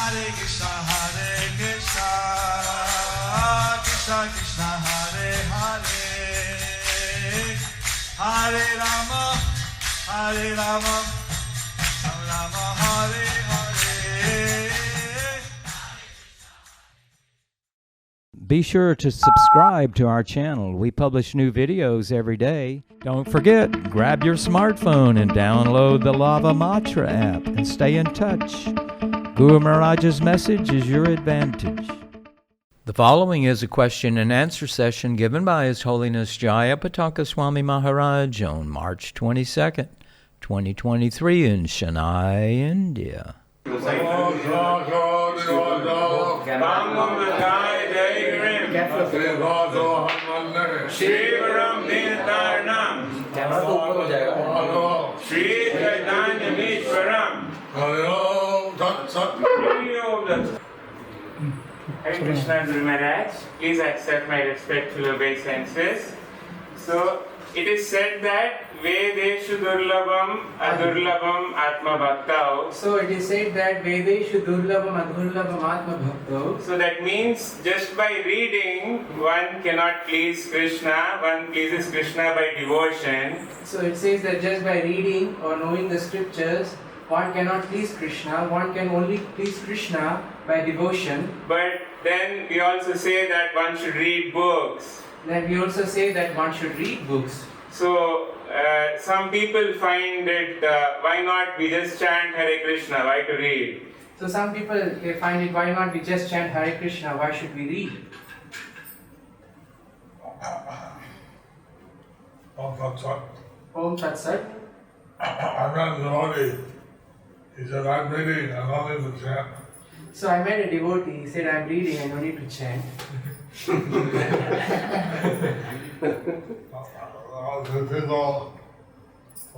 Hare Krishna, Krishna Krishna, Hare Hare, Hare Rama, Rama Rama, Hare Hare. Be sure to subscribe to our channel. We publish new videos every day. Don't forget, grab your smartphone and download the Lava Matra app and stay in touch. Guru Maharaj's message is your advantage. The following is a question and answer session given by His Holiness Jayapataka Swami Maharaj on March 22nd, 2023 in Chennai, India. Hare Krishna Guru Maharaj, please accept my respectful obeisances. So, it is said that Vedeshu Durlabham Adurlabham Atma Bhaktao. So it is said that Vedeshu Durlabham Adurlabham Atma Bhaktao. So that means just by reading one cannot please Krishna, one pleases Krishna by devotion. So it says that just by reading or knowing the scriptures, one cannot please Krishna, one can only please Krishna by devotion. But then we also say that one should read books. Then we also say that one should read books. So some people find it, why not we just chant Hare Krishna, why to read? So some people they find it, why not we just chant Hare Krishna, why should we read? Om Tat Sat. Om Tat Sat. I met a devotee. He said, I'm reading, I don't need to chant. So I met a devotee, he said, I'm reading, I don't need to chant. People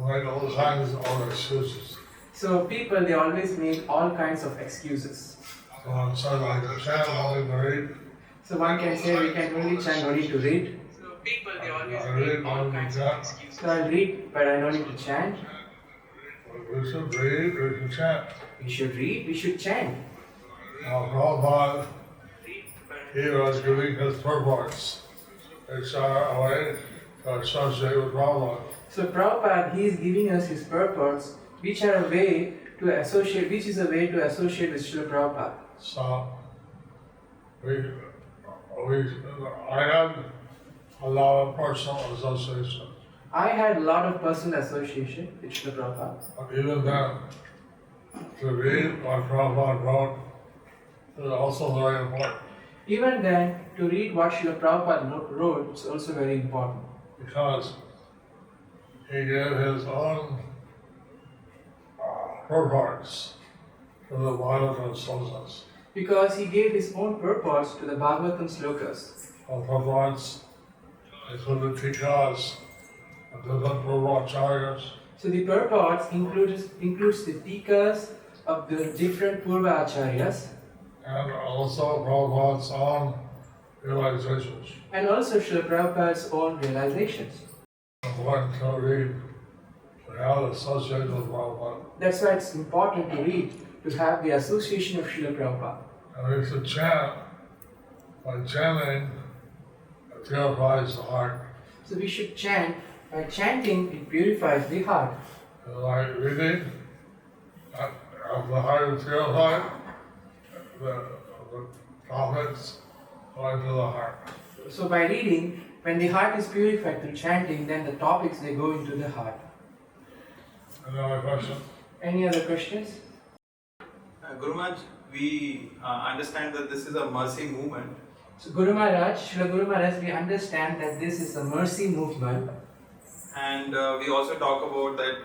make all kinds of excuses. So people, they always make all kinds of excuses. So one said, I can chant, only to read. So one can say, we can only chant, no need to read. So people, they always make all kinds of excuses. So I'll read, but I don't need to chant. We should read, we should chant. We should read, we should chant. Now, Prabhupada, he was giving his purports, which are a way to associate with Prabhupada. So Prabhupada, he is giving us his purports, which are a way to associate, which is a way to associate with Srila Prabhupada. So, I had a lot of personal association. I had a lot of personal association with Srila Prabhupada. But even then, to read what Prabhupada wrote is also very important. Even then, to read what Srila Prabhupada wrote is also very important. Because he gave his own purports to the Bhagavatam slokas. Because he gave his own purports to the Bhagavatam slokas. The purports included tikas and different purvacharyas. So the purports includes the tikas of the different Purva Acharyas. And also Prabhupada's own realizations. And also Srila Prabhupada's own realizations. One can read to have associated with Prabhupada. That's why it's important to read, to have the association of Srila Prabhupada. And we should chant. By chanting, it purifies the heart. So we should chant. By chanting, it purifies the heart. And like reading, if the heart is purified, the topics go into the heart. So by reading, when the heart is purified through chanting, then the topics they go into the heart. Any other question? Any other questions? Guru Maharaj, we understand that this is a mercy movement. So Guru Maharaj, Srila Guru Maharaj, we understand that this is a mercy movement. And we also talk about that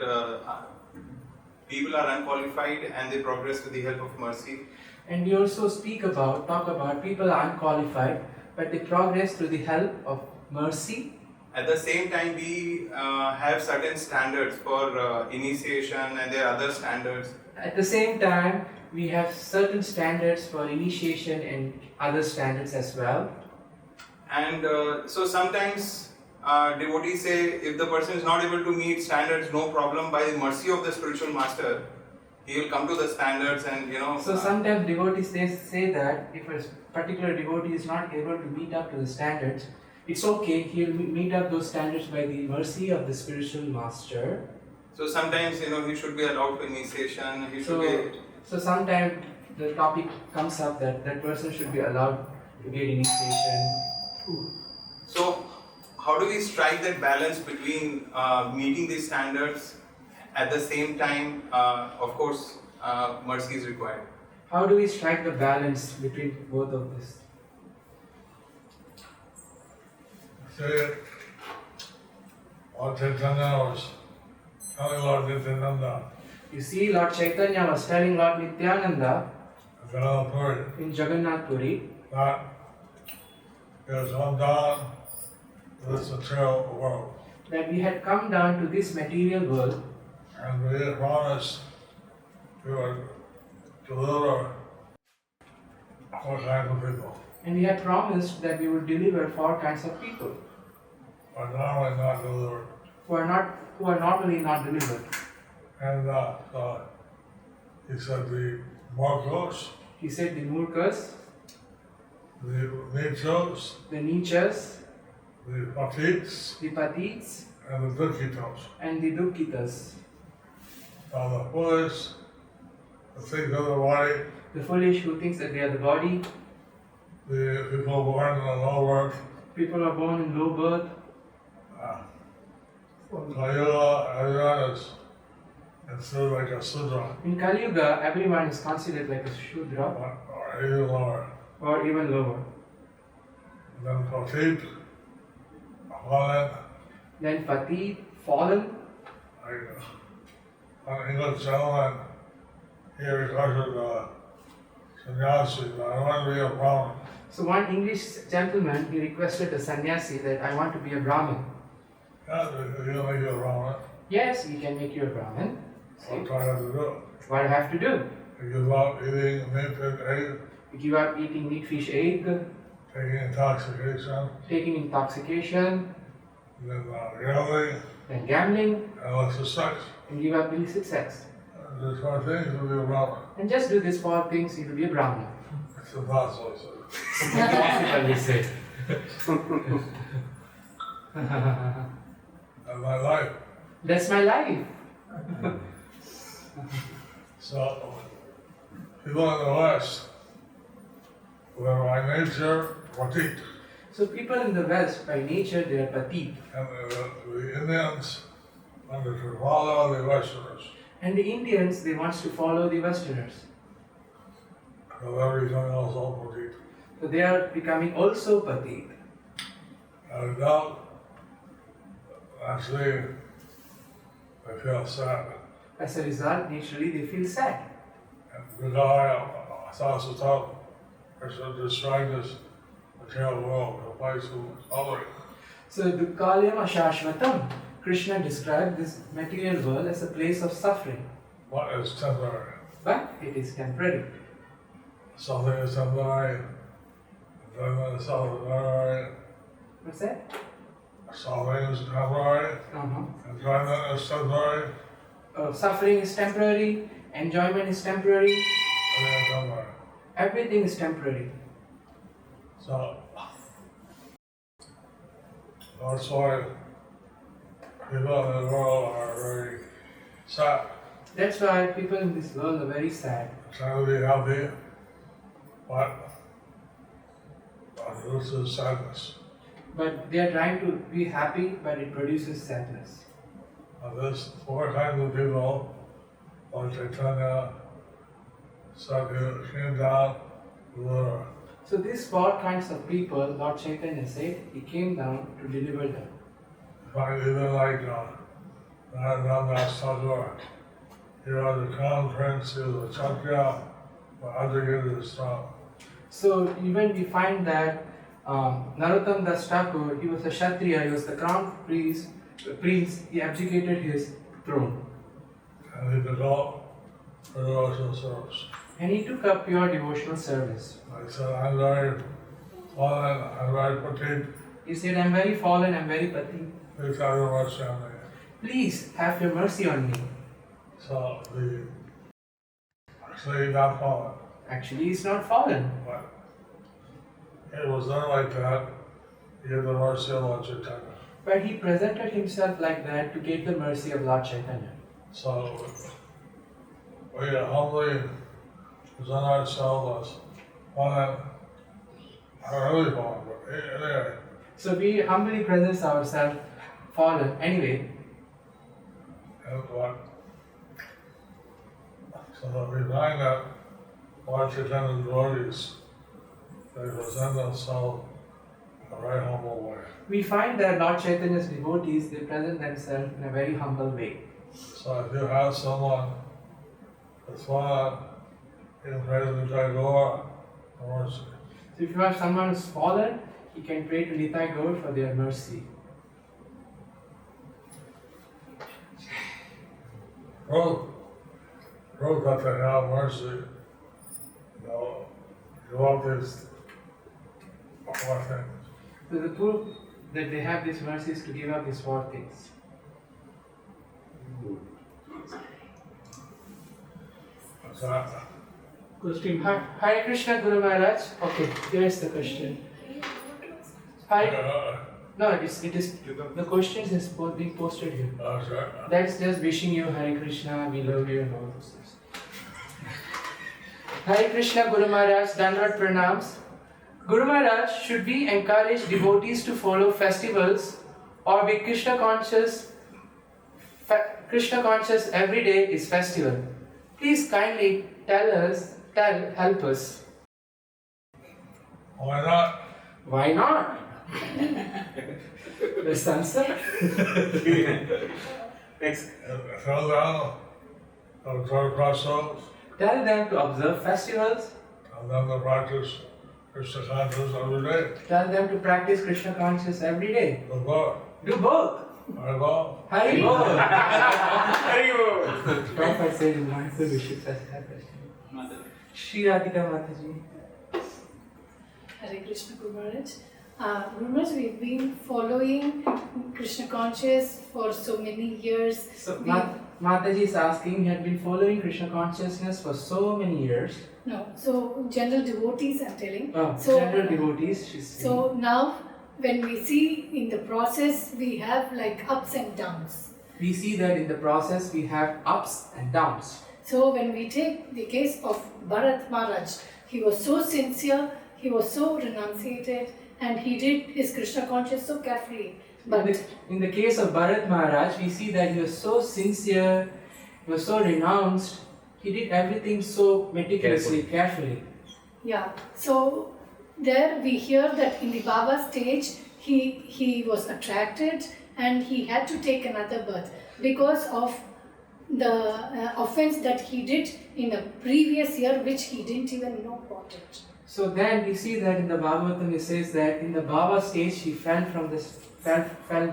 people are unqualified and they progress with the help of mercy. And we also talk about people are unqualified, but they progress through the help of mercy. At the same time, we have certain standards for initiation and there are other standards. At the same time, we have certain standards for initiation and other standards as well. And so sometimes devotees say if the person is not able to meet standards, no problem, by the mercy of the spiritual master, he will come to the standards and So sometimes devotees say that if a particular devotee is not able to meet up to the standards, it's okay, he'll meet up those standards by the mercy of the spiritual master. so sometimes he should be allowed for initiation, he should be. So sometimes the topic comes up that that person should be allowed to get initiation. So how do we strike that balance between meeting these standards at the same time, of course, mercy is required? How do we strike the balance between both of this? See, Lord Chaitanya was telling Lord Nityananda You see, Lord Chaitanya was telling Lord Nityananda in Jagannath Puri in Jagannath Puri that he has come down to this material world that we had come down to this material world and we had promised to deliver all kinds of people, and we had promised that we would deliver 4 kinds of people but normally not delivered. who are normally not delivered. And he said the Marcos, He said the Murkas, the Nichos, the Nichas, the Patits, the Patits, and the Dukitos. and the Dukkitas. Now the foolish, the things of the body, The foolish who thinks that they are the body, the people born in the low birth, people are born in low birth. Kayuga, everyone is considered like a Sudra, In Kali Yuga, everyone is considered like a Shudra or even lower. or even lower. And then Patit, fallen, Then Patit, fallen. like an English gentleman, he requested sannyasi, that I want to be a Brahmin. So one English gentleman, he requested a sannyasi that I want to be a Brahmin. Yeah, he'll make you a Brahmin. Yes, we can make you a Brahmin. See, I'll try to do it. what I have to do? You give up eating meat and egg, You give up eating meat, fish, egg, taking intoxication, taking intoxication, then gambling, then gambling, and illicit sex. and give up illicit sex. These four things will be a Brahmin. And just do these 4 things, you will be a Brahmin. It's impossible, so. Impossible, he said. That's my life. That's my life. So, people in the West, who are by nature Patit, So people in the West, by nature, they are Patit. and the Indians want to follow the Westerners. And the Indians, they want to follow the Westerners. So they're becoming also Patit. So they are becoming also Patit. And now, actually, they feel sad. As a result, naturally, they feel sad. And the guy, Sasata, should describe this material world, a place who is suffering. So Dukkhalayam Ashashvatam, Krishna described this material world as a place of suffering. What is temporary? But it is temporary. Something is temporary, enjoyment is temporary, What's that? solving is temporary, enjoyment is temporary, Suffering is temporary, enjoyment is temporary, everything is temporary. everything is temporary. So, that's why people in the world are very sad, That's why people in this world are very sad. trying to be happy, but this is sadness. But they are trying to be happy, but it produces sadness. There's 4 kinds of people, Lord Chaitanya said he came down to deliver. So these 4 kinds of people, Lord Chaitanya said, he came down to deliver them. Find even like Nanda Thakur, he was the crown prince, he was a Kshatriya, but educated as strong. So even we find that Narottam Das Thakur, he was a Kshatriya, he was the crown prince, he abdicated his throne. And he developed for devotional service. And he took up pure devotional service. I said, I'm very fallen, I'm very petite, He said, I'm very fallen, I'm very pathetic. please have your mercy on me. Please have your mercy on me. So the Actually, not fallen. Actually, he's not fallen. But it was not like that. He had the mercy of Lord Chaitanya. But he presented himself like that to get the mercy of Lord Chaitanya. So we humbly present ourselves as fallen. Not really fallen, but anyway. So we humbly present ourselves fallen anyway. And what? So that we find that Lord Chaitanya's devotees, they present themselves in a very humble way. We find that Lord Chaitanya's devotees, they present themselves in a very humble way. So if you have someone that's fallen, you can pray to the Tagore for mercy. So if you have someone who's fallen, you can pray to Nitai Gaur for their mercy. Prove that they have mercy. You love this four things. So the proof that they have these mercies to give up these four things. What's that? Hare Krishna Guru Maharaj. Okay, here's the question. Hare, no, it is the questions is being posted here. Okay. That's just wishing you Hare Krishna, we love you and all those things. Hare Krishna Guru Maharaj, Dandavat Pranams. Guru Maharaj, should we encourage devotees to follow festivals or be Krishna conscious? Krishna conscious every day is festival. Please kindly help us. Why not? Why not? Best answer. Next. Tell them to observe festivals, Tell them to observe festivals. tell them to practice Krishna consciousness every day. Tell them to practice Krishna conscious every day. Good luck. Do both. Very well. Hari Bol. Haribo. Prabhupada said in Manipur we should first have Krishna. Shri Radhika Mataji. Hare Krishna Guru Maharaj. Guru Maharaj, we've been following Krishna conscious for so many years. So We- Mataji is asking, he had been following Krishna consciousness for so many years. No, so general devotees I'm telling. Oh, So- general devotees, she's saying. So now when we see in the process we have like ups and downs. We see that in the process we have ups and downs. So when we take the case of Bharat Maharaj, he was so sincere, he was so renunciated, and he did his Krishna conscious so carefully. But In the case of Bharat Maharaj, we see that he was so sincere, he was so renounced, he did everything so meticulously, carefully. yeah, so there we hear that in the Baba stage, he was attracted and he had to take another birth because of the offense that he did in the previous year, which he didn't even know about it. So then we see that in the Bhagavatam it says that in the Baba stage he fell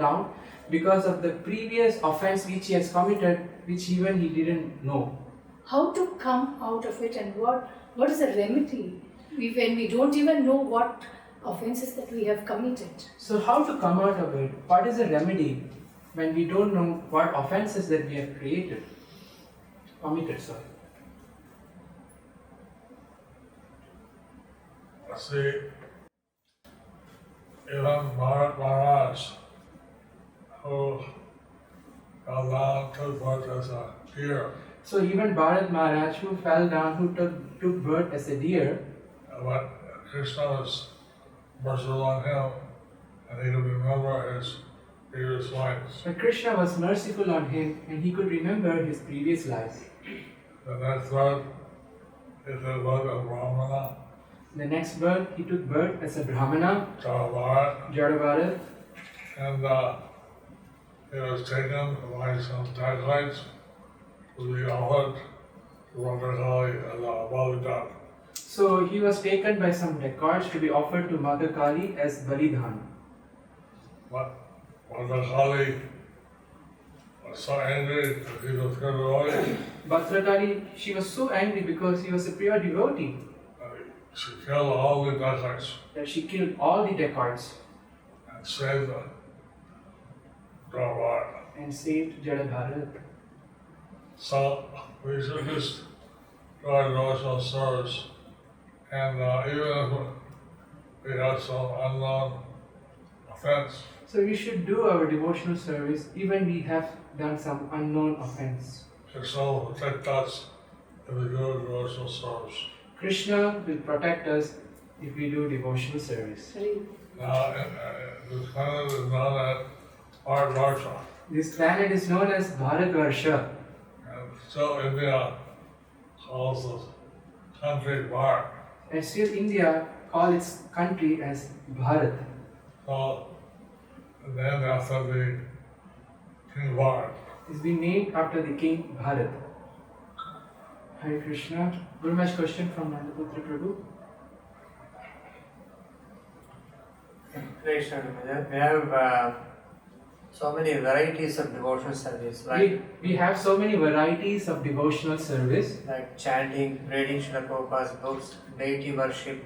down because of the previous offense which he has committed, which even he didn't know. How to come out of it and what is the remedy when we don't even know what offenses that we have committed? So how to come out of it? What is the remedy when we don't know what offenses that we have committed? Sorry. See, even Bharat Maharaj, who fell down took birth as a deer, So even Bharat Maharaj, who fell down, who took birth as a deer, but Krishna was merciful on him, and he could remember his previous lives. but Krishna was merciful on him and he could remember his previous lives. The next birth is the birth of Brahmana, The next birth, he took birth as a Brahmana, Jayapataka, Jayapataka, and he was taken by some acolytes to be offered to Mother Kali as a Balidan. So he was taken by some dacoits to be offered to Mother Kali as Balidhan. But Mother Kali was so angry that he was going to away. Bhatrakali, she was so angry because he was a pure devotee She killed all the dacoits that she killed all the dacoits and saved the Dharma. and saved Jada Bharat. So we should just do our devotional service. And even if we have some unknown offense, So we should do our devotional service even we have done some unknown offense. Krishna will protect us if we do devotional service. Krishna will protect us if we do devotional service. Now, this planet is known as Bharatvarsha. This planet is known as Bharatvarsha. And still India calls the country Bharat. And still India calls its country as Bharat. So, named after the King Bharat. It's been named after the King Bharat. Hare Krishna. Guru Maharaj, question from Nandaputra Prabhu. Krishna, we have so many varieties of devotional service, like We have so many varieties of devotional service, like chanting, reading Srila Prabhupada's books, deity worship,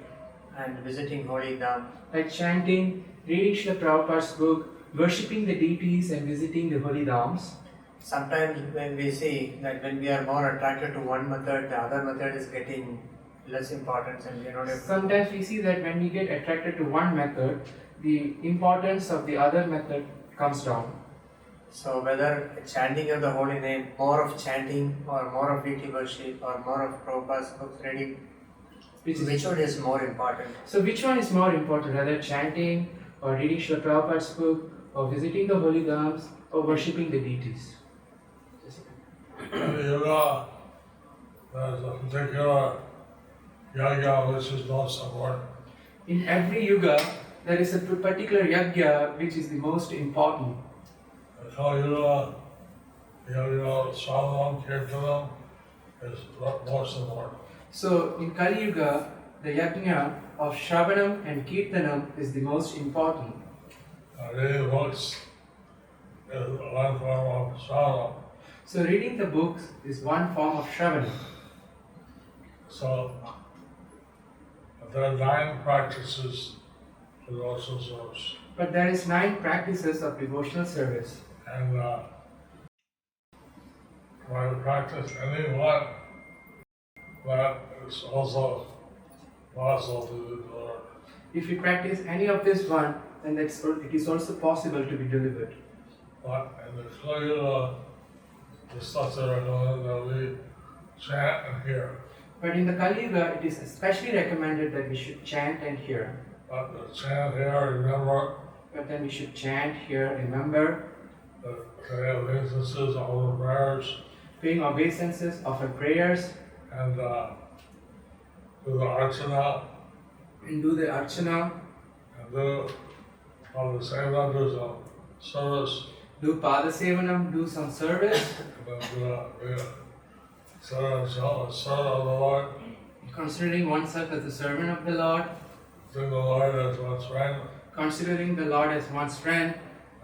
and visiting Holy Dham. like chanting, reading Srila Prabhupada's book, worshipping the deities and visiting the holy dhams. Sometimes when we see that when we are more attracted to one method, the other method is getting less importance and we are not able. Sometimes we see that when we get attracted to one method, the importance of the other method comes down. So whether chanting of the holy name, more of chanting or more of deity worship or more of Prabhupada's books reading, which one is more important? So which one is more important, whether chanting or reading Srila Prabhupada's book or visiting the holy dhams or worshipping the deities? In the yoga, there's a particular yagya which is most important. In every yuga, there is a particular yagya which is the most important. The Kali Yuga, yagya Swaminam Kirtanam is most important. So in Kali Yuga, the yajna of Shravanam and Kirtanam is the most important. Reading books is one form of Swaminam. So reading the books is one form of Shravanam. So there are 9 practices for devotional service. But there is 9 practices of devotional service. And when I practice any one, that is also possible to the Lord. If we practice any of this one, then it is also possible to be delivered. But in the Kali Yuga, the stuff that are going that we chant and hear. But in the Kali Yuga, it is especially recommended that we should chant and hear. But the chant, hear, remember, But then we should chant, hear, remember, say obeisances, all the prayers, paying obeisances, offer prayers, and do the archana, and do the archana, and do all the seva, do some service, do pada sevanam, do some service, and then do a servant of the Lord, considering oneself as a servant of the Lord, think the Lord as one's friend, considering the Lord as one's friend,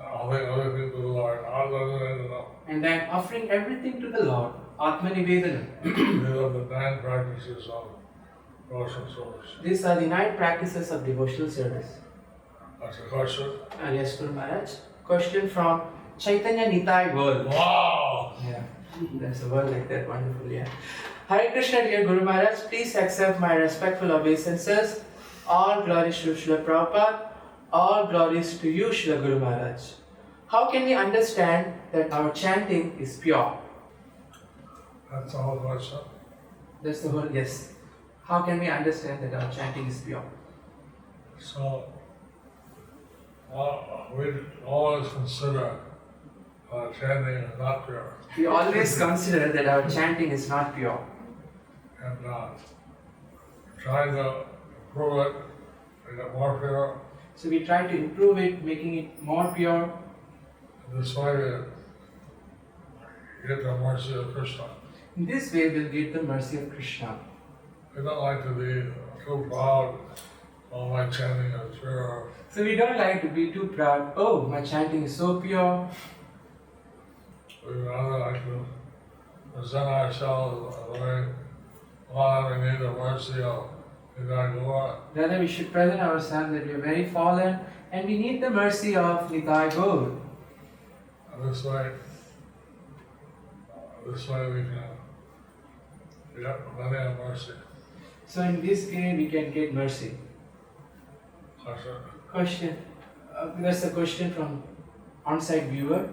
offering everything to the Lord, and then offering everything to the Lord, Atma Nivedana. These are the 9 practices of devotional service. These are the 9 practices of devotional service. That's a question. Yes, Guru Maharaj. Question from Chaitanya Nitai World. Wow! Yeah, there's a word like that, wonderful, yeah. Hare Krishna, dear Guru Maharaj, please accept my respectful obeisances. All glories to Srila Prabhupada, all glories to you, Srila Guru Maharaj. How can we understand that our chanting is pure? That's the whole question. That's the whole, yes. How can we understand that our chanting is pure? So, we always consider chanting is not pure. We always consider that our chanting is not pure. And trying to improve it, make it more pure. So we try to improve it, making it more pure. This way you get the mercy of Krishna. In this way, we'll get the mercy of Krishna. We don't like to be too proud. Oh, my chanting is pure. So we don't like to be too proud. Oh, my chanting is so pure. We rather like to present ourselves as very one, we need the mercy of Nitai. Rather, we should present ourselves that we are very fallen and we need the mercy of Nitai Gaur. This way we can we get many of mercy. So in this way we can get mercy. Question. Question. There's a question from on-site viewer.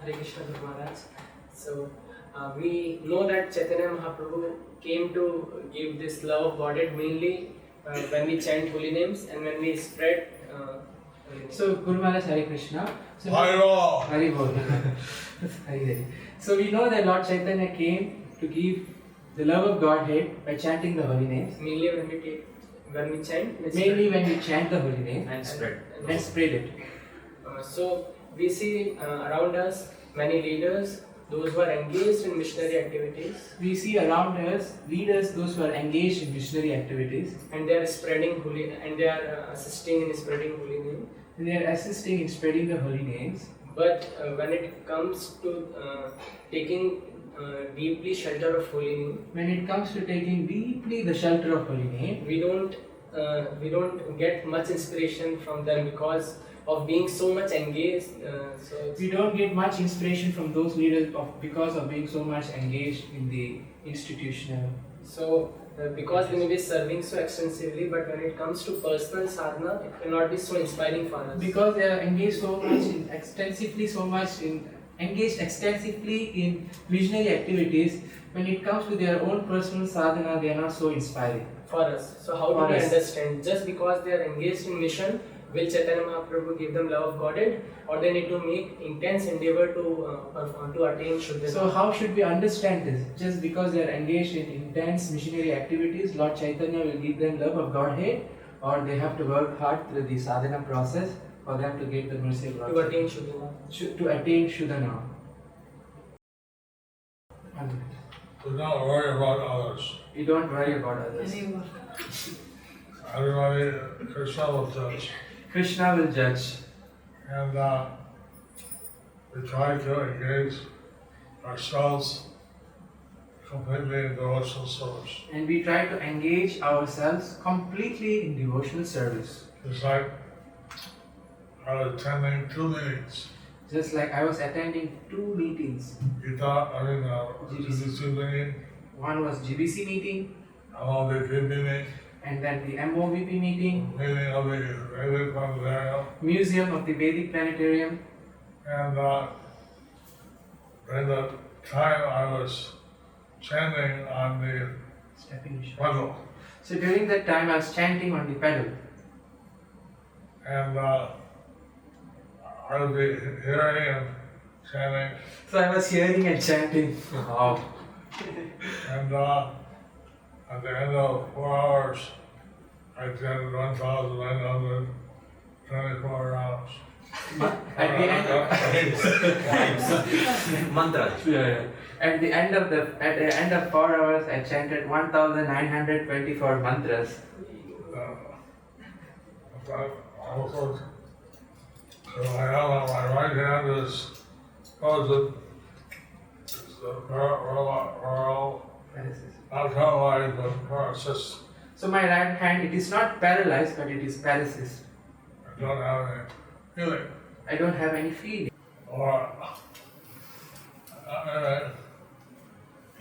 Hare Krishna Guru Maharaj. So we know that Chaitanya Mahaprabhu came to give this love of Godhead mainly when we chant holy names and when we spread holy names. So Guru Maharaj, Hare Krishna. So Hi-yo! Hari Bol. Hari Hari. So we know that Lord Chaitanya came to give the love of Godhead by chanting the holy names. Mainly when we chant. Mainly when we chant the holy name and spread. and spread it. So we see around us many leaders, those who are engaged in missionary activities, We see around us leaders, those who are engaged in missionary activities, and they are spreading holy and they are assisting in spreading holy name. and they are assisting in spreading the holy names. But when it comes to taking deeply shelter of holy name, When it comes to taking deeply the shelter of holy name, we don't get much inspiration from them because of being so much engaged. we don't get much inspiration from those leaders because of being so much engaged in the institutional. Because they may be serving so extensively, but when it comes to personal sadhana, it cannot be so inspiring for us. Because they are engaged extensively in visionary activities, when it comes to their own personal sadhana, they are not so inspiring. For us. So how For do we us. understand? Just because they are engaged in mission, will Chaitanya Mahaprabhu give them love of Godhead, or they need to make intense endeavor to attain Shuddha? So how should we understand this? Just because they are engaged in intense missionary activities, Lord Chaitanya will give them love of Godhead, or they have to work hard through the sadhana process for them to get the mercy of Lord to attain Chaitanya. Shuddha. To attain Shuddhana. Do not worry about others. We don't worry about others. Everybody, Krishna will judge. Krishna will judge. And we try to engage ourselves completely in devotional service. And we try to engage ourselves completely in devotional service. It's like I was attending 2 meetings. Just like I was attending 2 meetings. GBC meeting, One was GBC meeting, MOVP meeting, and then the MOVP meeting, meeting of the Vedic Planetarium, Museum of the Vedic Planetarium. and during the time I was chanting on the pedal, So during that time I was chanting on the pedal. and I would be hearing and chanting, So I was hearing and chanting. Wow. and at the end of 4 hours, I chanted 1,924 rounds. At the end Mantra. At the end of 4 hours I chanted 1924 mantras. So I have on my right hand is posed, it's the not paralyzed, but paralysis. So my right hand, it is not paralyzed, but it is paralysis. I don't have any feeling. I don't have any feeling. Or,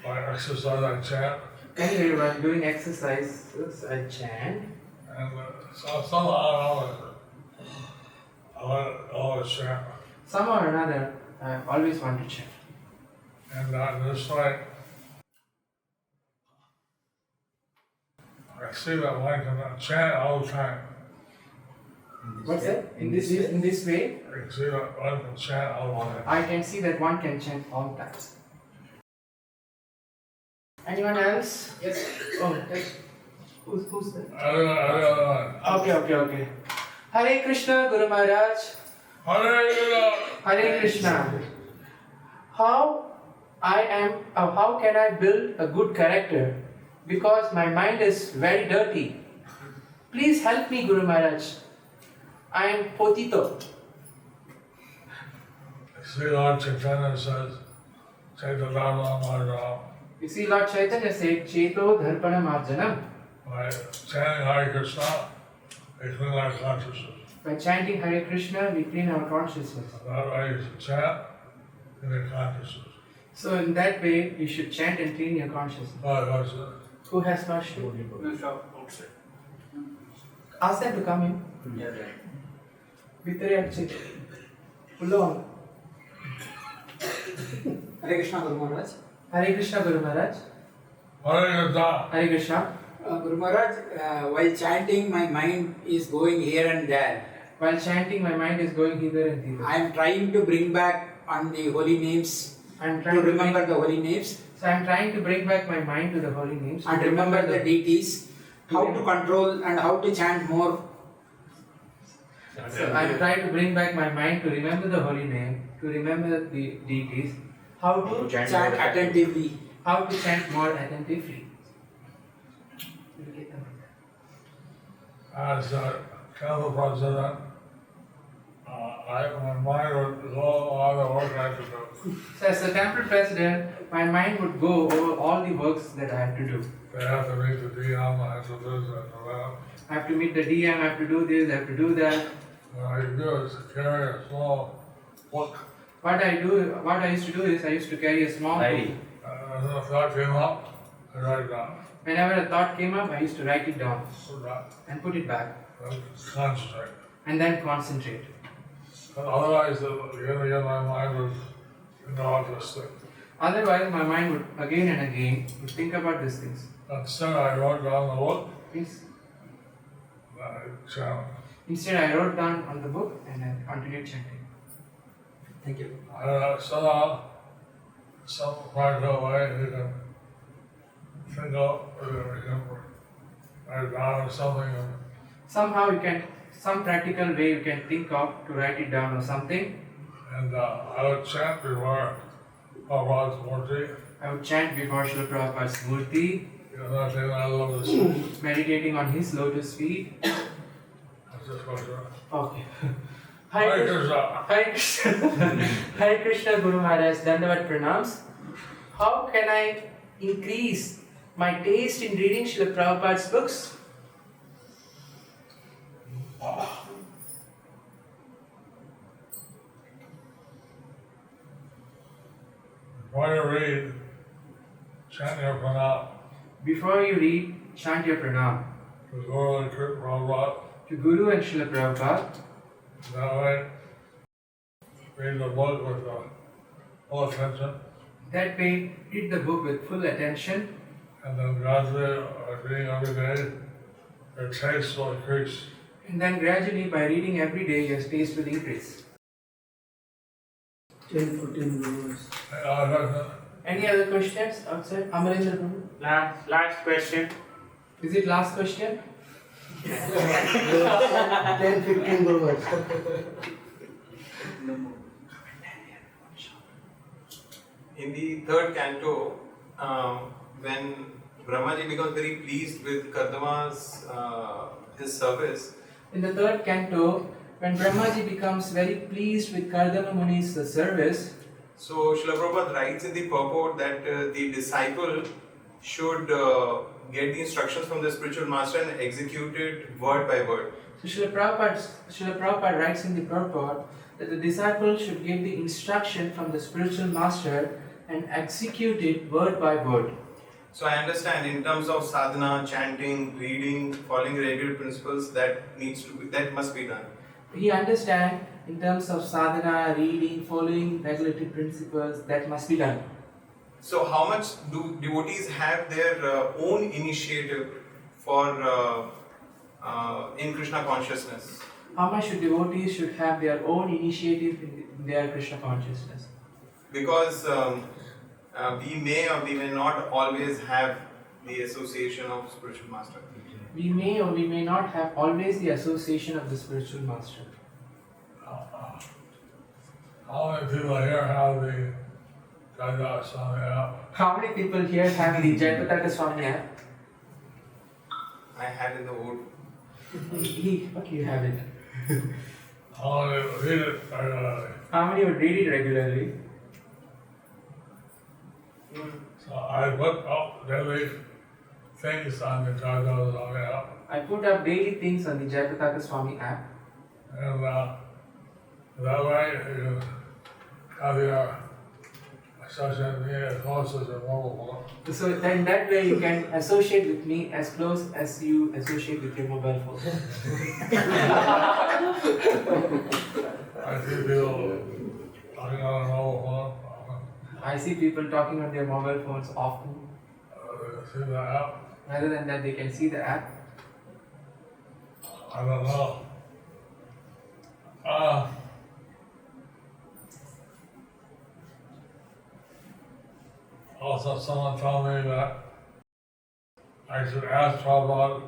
by exercise I chant, Anyway, while doing exercises, I chant. and somehow I always chant. Somehow or another, I always want to chant. And this way, I see that one can chant all the time. What's that? In this way, I can see that one can chant all the time. I can see that one can chant all times. Anyone else? Yes. Oh, yes. Who's that? I don't know. Okay. Hare Krishna, Guru Maharaj. Hare Krishna. How can I build a good character? Because my mind is very dirty. Please help me, Guru Maharaj. I am potito. See, Lord Chaitanya says, Chaitanya Marjana. You see, Lord Chaitanya said, Cheto Dharpana Marjanam. By chanting Hare Krishna, we clean our consciousness. By chanting Hare Krishna, we clean our consciousness. That way you chant in your consciousness. So in that way, you should chant and clean your consciousness. What's Who has question? We'll stop outside. Ask them to come in. Victoria, check. Ulla. Hare Krishna Guru Maharaj. Hare Krishna Guru Maharaj. Hare Krishna. Guru Maharaj, while chanting, my mind is going here and there. While chanting, my mind is going hither and thither. I am trying to bring back on the holy names, I'm to trying to remember the holy names So I'm trying to bring back my mind to the holy names. and to remember the deities, how to control and how to chant more. So I'm trying to bring back my mind to remember the holy name, to remember the deities, how to Chant attentively. how to chant more attentively. As a council president, my mind would go all the work I have to do. So as the temple president, my mind would go over all the works that I have to do. They have to meet the DM, I have to do this and that. I have to meet the DM, I have to do this, I have to do that. What I do is carry a small book. What I used to do is I used to carry a small book. As a thought came up, I write it down. Whenever a thought came up, I used to write it down Put that, and put it back concentrate. and then concentrate. But otherwise, again, my mind was, all this thing. Otherwise, my mind would again and again would think about these things. Instead, I wrote down the book, Please. channel. Instead, I wrote down on the book and I continued chanting. Thank you. I don't know, somehow, some practical way, you can think up, or you can write down or something, and Somehow some practical way you can think of to write it down or something. I would chant before Prabhupada's Murti. I would chant before Srila Prabhupada's Murti, That thing I love is, meditating on his lotus feet. that's just what you're. Okay. Hare Krishna. Hare Krishna. Hare Krishna Guru Maharaj, Dandavat Pranams. How can I increase my taste in reading Srila Prabhupada's books? When you read, chant your pranam Before you read, chant your pranam to Guru and Prabhupada. to Guru and Srila Prabhupada. That way, read the book with full attention, That way, read the book with full attention, and then gradually, reading every day, your taste will increase. and then gradually, by reading every day, your taste will increase. 10-14 Gurus. Any other questions outside? Amarendra Prabhu? Last question. Is it last question? 10-15 Gurus. In the third canto, when Brahmaji becomes very pleased with Kardama's his service, In the third canto, when Brahmaji becomes very pleased with Kardama Muni's service, so Srila Prabhupada writes in the purport that the disciple should get the instructions from the spiritual master and execute it word by word. so Srila Prabhupada writes in the purport that the disciple should give the instruction from the spiritual master and execute it word by word. So I understand in terms of sadhana, chanting, reading, following regular principles, that must be done. He understands in terms of sadhana, reading, following regulatory principles, that must be done. So how much do devotees have their own initiative for in Krishna consciousness? How much devotees should have their own initiative in their Krishna consciousness? Because we may or we may not always have the association of spiritual master. We may or we may not have always the association of the spiritual master. How many people here have the Jayapataka Swami app? How many people here have the Jayapataka Swami app? I had in the wood. Okay, you have it. How many read it regularly? How many would read it regularly? So I put up daily things on the Jayapataka Swami app, I put up daily things on the Jayapataka Swami app, and that way you have your associate me as close as your mobile phone. So then that way you can associate with me as close as you associate with your mobile phone. I see people talking on a mobile phone. I see people talking on their mobile phones often. See the app? Rather than that, they can see the app. I don't know. Also, someone told me that I should ask Prabhupada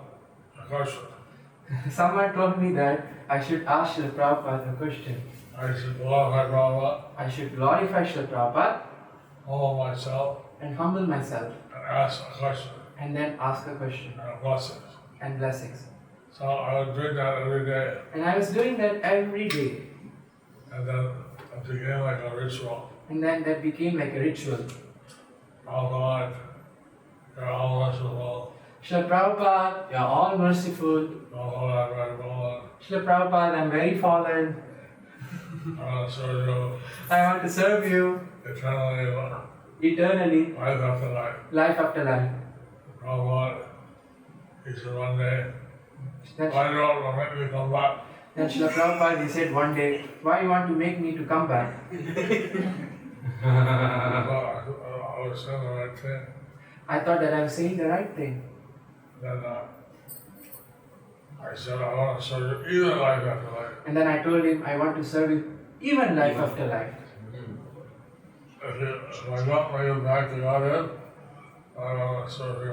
a question. Someone told me that I should ask Srila Prabhupada a question. I should glorify Prabhupada, I should glorify Srila Prabhupada humble myself, and humble myself and ask a question and then ask a question and blessings. and blessings. So I was doing that every day, And I was doing that every day. and then it became like a ritual. And then that became like a ritual. Prabhupada, you're all merciful. Srila Prabhupada, you're all merciful. Prabhupada, very fallen. Srila Prabhupada, I'm very fallen. I want to serve you I want to serve you eternally, eternally, life after life. life after life. Prabhupada, he said one day, Then, why don't you make me come back? then Srila Prabhupada, he said one day, why you want to make me to come back? I was saying the right thing. I thought that I was saying the right thing. Then I said, I want to serve you even life after life. And then I told him, I want to serve you even life after life. If I don't make it back to Godhead, I want to serve you.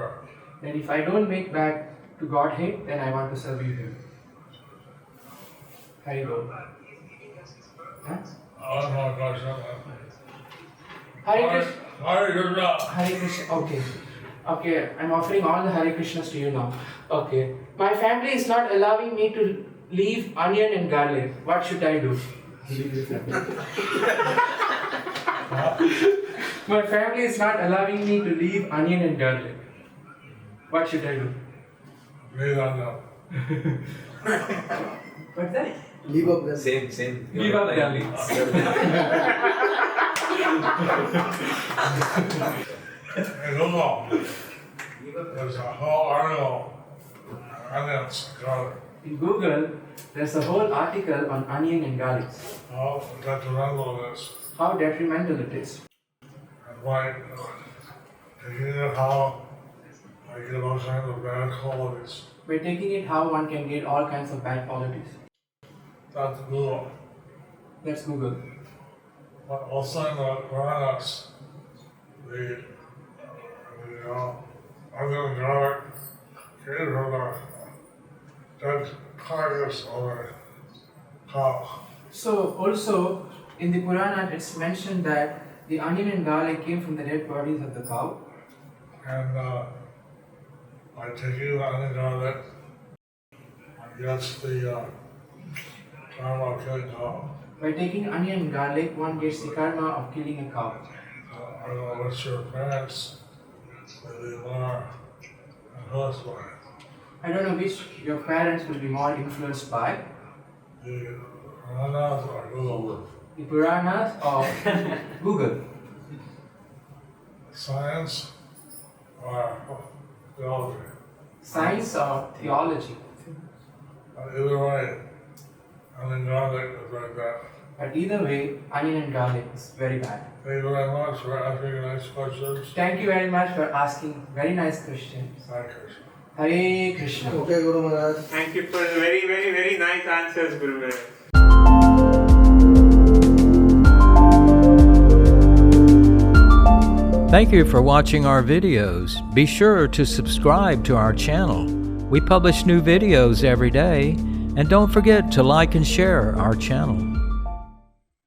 That if I don't make back to Godhead, then I want to serve you here. Hari Bol. Huh? One more question. Hare Krishna. Hare Krishna. Hare Krishna. Okay. Okay, I'm offering all the Hare Krishnas to you now. Okay. My family is not allowing me to leave onion and garlic. What should I do? My family is not allowing me to leave onion and garlic. What should I do? Leave on them. What's that? Leave up the same. Leave up garlic. Hey, Google. There's a whole article on onions, garlic. In Google, there's a whole article on onion and garlic. How detrimental it is. How detrimental it is. And why taking it how I get all kinds of bad qualities. By taking it, how one can get all kinds of bad qualities. That's Google. That's Google. But also in the Puranas, onion and garlic came from the dead carcass of a cow. So also in the Purana it's mentioned that the onion and garlic came from the dead bodies of the cow. And by taking the onion and garlic against the karma of killing cow. By taking onion and garlic, one gets the karma of killing a cow. I don't know what your parents really are influenced by. I don't know which your parents will be more influenced by, The Puranas or Google. the Puranas or Google. Science or theology. Science or theology. Either way, onion and garlic is very bad. But either way, onion and garlic is very bad. Thank you very much for asking nice questions. Thank you very much for asking very nice questions. Hare Krishna. Hare Krishna. Okay, Guru Maharaj. Thank you for the very, very, very nice answers, Guru Maharaj. Thank you for watching our videos. Be sure to subscribe to our channel. We publish new videos every day. And don't forget to like and share our channel.